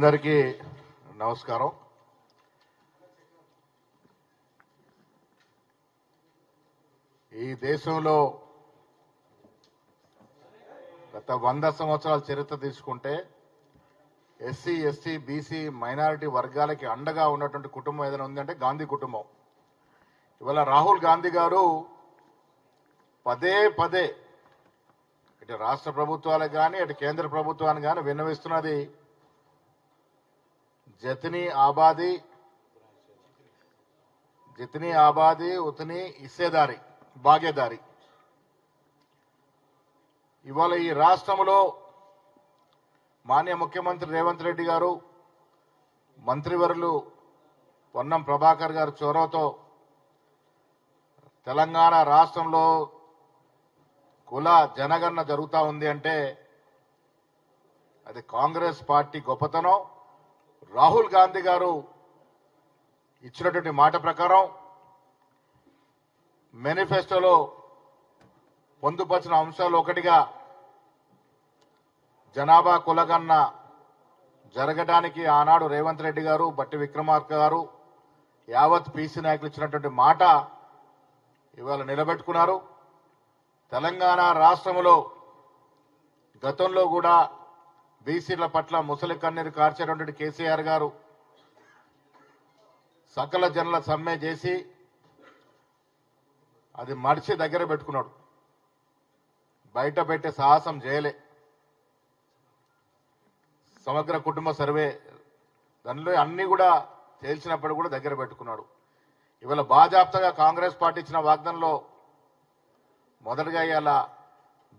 అందరికీ నమస్కారం. ఈ దేశంలో గత 100 సంవత్సరాల చరిత్ర తీసుకుంటే ఎస్సీ, ఎస్టీ, బీసీ, మైనారిటీ వర్గాలకి అండగా ఉన్నటువంటి కుటుంబం ఏదైనా ఉందంటే గాంధీ కుటుంబం. ఇవాళ రాహుల్ గాంధీ గారు పదే పదే ఇటు రాష్ట్ర ప్రభుత్వాలకు కానీ ఇటు కేంద్ర ప్రభుత్వానికి కానీ విన్నవిస్తున్నది जितनी आबादी उतनी हिस्सेदारी भागीदारी. ఇవాళ ఈ రాష్ట్రంలో మాన్య ముఖ్యమంత్రి రేవంత్ రెడ్డి గారు మంత్రివర్యులు పొన్నం ప్రభాకర్ గారు చొరవతో తెలంగాణ రాష్ట్రంలో కుల జనగణన జరుగుతూ ఉంది అంటే అది కాంగ్రెస్ పార్టీ గొప్పతనం. రాహుల్ గాంధీ గారు ఇచ్చినటువంటి మాట ప్రకారం మేనిఫెస్టోలో పొందుపరిచిన అంశాలు ఒకటిగా జనాభా కులగణన జరగడానికి ఆనాడు రేవంత్ రెడ్డి గారు, బట్టి విక్రమార్క గారు, యావత్ పీసీ నాయకులు ఇచ్చినటువంటి మాట ఇవాళ నిలబెట్టుకున్నారు. తెలంగాణ రాష్ట్రంలో గతంలో కూడా బీసీల పట్ల ముసలి కన్నీరు కార్చేటువంటి కేసీఆర్ గారు సకల జనుల సమ్మె చేసి అది మడిచి దగ్గర పెట్టుకున్నాడు. బయట పెట్టే సాహసం చేయలే. సమగ్ర కుటుంబ సర్వే దానిలో అన్ని కూడా తేల్చినప్పుడు కూడా దగ్గర పెట్టుకున్నాడు. ఇవాళ బాజాప్తగా కాంగ్రెస్ పార్టీ ఇచ్చిన వాగ్దానంలో మొదటగా ఇవాళ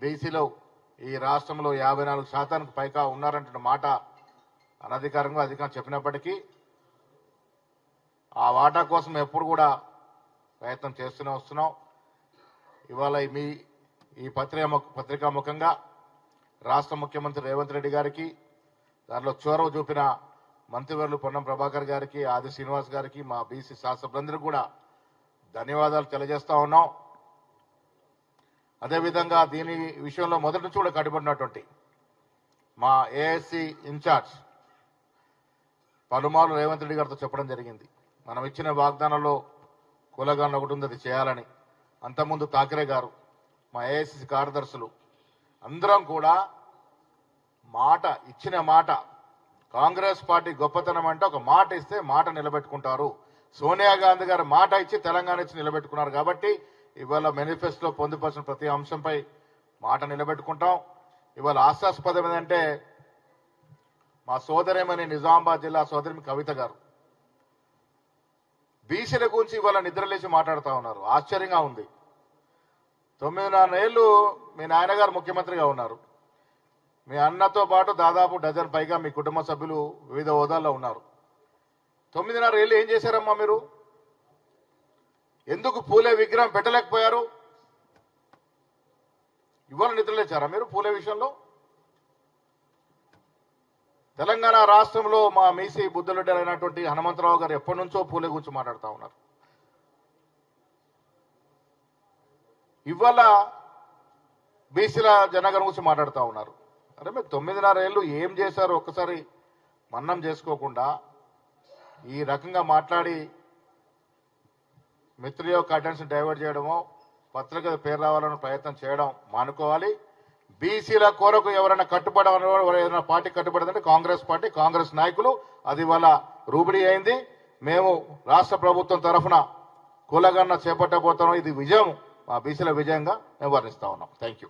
బీసీలో ఈ రాష్ట్రంలో 54% పైగా ఉన్నారంటున్న మాట అనధికారంగా అధికారం చెప్పినప్పటికీ ఆ వాటా కోసం ఎప్పుడు కూడా ప్రయత్నం చేస్తూనే వస్తున్నాం. ఇవాళ ఈ పత్రికా ముఖంగా రాష్ట్ర ముఖ్యమంత్రి రేవంత్ రెడ్డి గారికి, దానిలో చొరవ చూపిన మంత్రివర్యులు పొన్నం ప్రభాకర్ గారికి, ఆది శ్రీనివాస్ గారికి, మా బీసీ శాసనసభ్యులందరికీ కూడా ధన్యవాదాలు తెలియజేస్తా ఉన్నాం. అదేవిధంగా దీని విషయంలో మొదటి నుంచి కూడా కట్టుబడినటువంటి మా ఏఎస్సీ ఇన్ఛార్జ్ పలుమార్లు రేవంత్ రెడ్డి గారితో చెప్పడం జరిగింది. మనం ఇచ్చిన వాగ్దానంలో కులగణన ఒకటి ఉంది, అది చేయాలని. అంతకుముందు ఠాకరే గారు, మా ఏఐసిసి కార్యదర్శులు అందరం కూడా ఇచ్చిన మాట కాంగ్రెస్ పార్టీ గొప్పతనం అంటే ఒక మాట ఇస్తే మాట నిలబెట్టుకుంటారు. సోనియా గాంధీ గారు మాట ఇచ్చి తెలంగాణ ఇచ్చి నిలబెట్టుకున్నారు. కాబట్టి ఇవాళ మేనిఫెస్టోలో పొందుపరిచిన ప్రతి అంశంపై మాట నిలబెట్టుకుంటాం. ఇవాళ ఆశాస్పదం ఏంటంటే మా సోదరేమని నిజామాబాద్ జిల్లా సోదరి కవిత గారు బీసీల గురించి ఇవాళ నిద్రలేచి మాట్లాడుతూ ఉన్నారు. ఆశ్చర్యంగా ఉంది. 9.5 ఏళ్లు మీ నాయనగారు ముఖ్యమంత్రిగా ఉన్నారు. మీ అన్నతో పాటు దాదాపు డజన్ పైగా మీ కుటుంబ సభ్యులు వివిధ హోదాల్లో ఉన్నారు. 9.5 ఏళ్ళు ఏం చేశారమ్మా మీరు? ఎందుకు పూలే విగ్రహం పెట్టలేకపోయారు? ఇవాళ నిద్రలేచారా మీరు పూలే విషయంలో? తెలంగాణ రాష్ట్రంలో మా మీసీ బుద్ధులైనటువంటి హనుమంతరావు గారు ఎప్పటి నుంచో పూలే గురించి మాట్లాడుతూ ఉన్నారు. ఇవాళ బీసీల జనగణన గురించి మాట్లాడుతూ ఉన్నారు. అరే మీరు 9.5 ఏళ్ళు ఏం చేశారు ఒక్కసారి మన్నం చేసుకోకుండా ఈ రకంగా మాట్లాడి మిత్రుల యొక్క అటెన్షన్ డైవర్ట్ చేయడమో, పత్రిక పేరు రావాలని ప్రయత్నం చేయడం మానుకోవాలి. బీసీల కొరకు ఎవరైనా ఏదైనా పార్టీ కట్టుబడదంటే కాంగ్రెస్ పార్టీ, కాంగ్రెస్ నాయకులు. అది వాళ్ళ రూబిడీ అయింది. మేము రాష్ట్ర ప్రభుత్వం తరఫున కులగణన చేపట్టబోతున్నాం. ఇది విజయం, మా బీసీల విజయంగా మేము వర్ణిస్తా ఉన్నాం. Thank you.